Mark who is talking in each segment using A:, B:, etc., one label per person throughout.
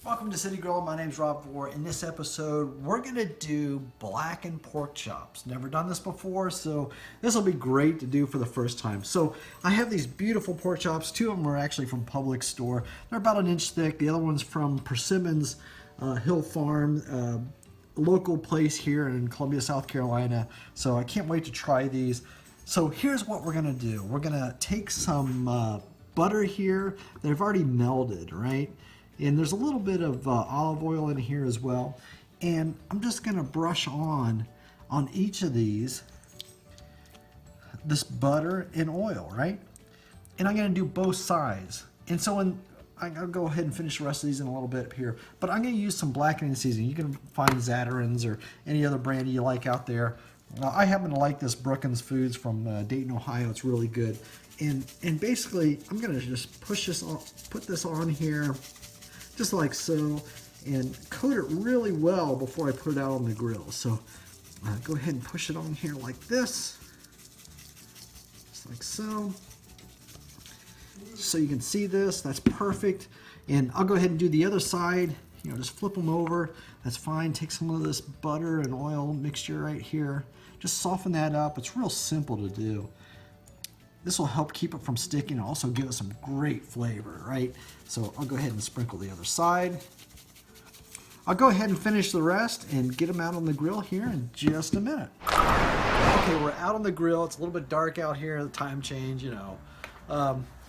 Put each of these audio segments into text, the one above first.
A: Welcome to City Grill. My name's Rob Vore. In this episode, we're going to do blackened pork chops. Never done this before, so this will be great to do for the first time. So I have these beautiful pork chops. Two of them are actually from Publix store. They're about an inch thick. The other one's from Persimmon's Hill Farm, local place here in Columbia, South Carolina. So I can't wait to try these. So here's what we're going to do. We're going to take some butter here that I've already melted, right? And there's a little bit of olive oil in here as well. And I'm just gonna brush on each of these, this butter and oil, right? And I'm gonna do both sides. And so I'll go ahead and finish the rest of these in a little bit here. But I'm gonna use some blackening seasoning. You can find ZATARAIN'S or any other brand you like out there. I happen to like this Bruckens Foods from Dayton, Ohio. It's really good. And basically, I'm gonna just push this on, put this on here, just like so, and coat it really well before I put it out on the grill. So go ahead and push it on here like this, just like so. So you can see this, that's perfect. And I'll go ahead and do the other side, you know, just flip them over. That's fine. Take some of this butter and oil mixture right here. Just soften that up. It's real simple to do. This will help keep it from sticking and also give it some great flavor, right? So I'll go ahead and sprinkle the other side. I'll go ahead and finish the rest and get them out on the grill here in just a minute. Okay, we're out on the grill. It's a little bit dark out here, the time change, you know.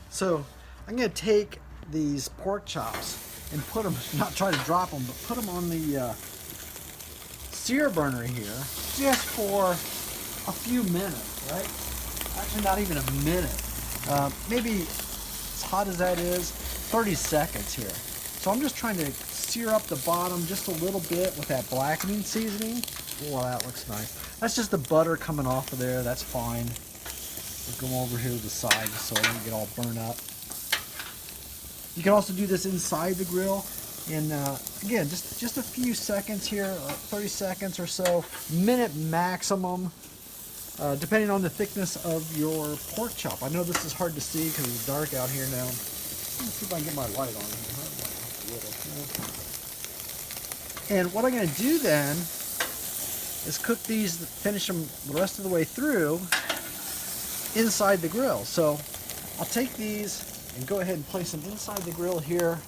A: So I'm gonna take these pork chops and put them, not try to drop them, but put them on the sear burner here just for a few minutes, right? Actually, not even a minute. Maybe as hot as that is, 30 seconds here. So I'm just trying to sear up the bottom just a little bit with that blackening seasoning. Oh, that looks nice. That's just the butter coming off of there. That's fine. We'll go over here to the side just so it doesn't get all burnt up. You can also do this inside the grill. And again, just a few seconds here, 30 seconds or so, minute maximum. Depending on the thickness of your pork chop. I know this is hard to see because it's dark out here now. Let's see if I can get my light on here. And what I'm going to do then is cook these, finish them the rest of the way through inside the grill. So I'll take these and go ahead and place them inside the grill here.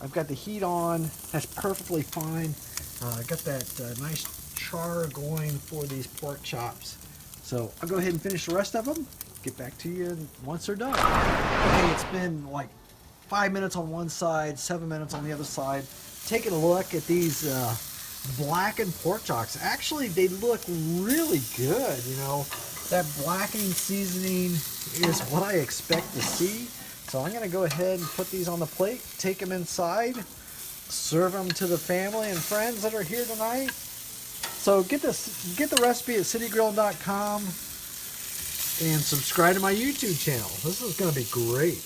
A: I've got the heat on. That's perfectly fine. I got that nice char going for these pork chops. So I'll go ahead and finish the rest of them. Get back to you once they're done. Okay, it's been like 5 minutes on one side, 7 minutes on the other side. Taking a look at these blackened pork chops. Actually, they look really good. You know, that blackening seasoning is what I expect to see. So I'm gonna go ahead and put these on the plate, take them inside, serve them to the family and friends that are here tonight. So get the recipe at citygrill.com and subscribe to my YouTube channel. This is going to be great.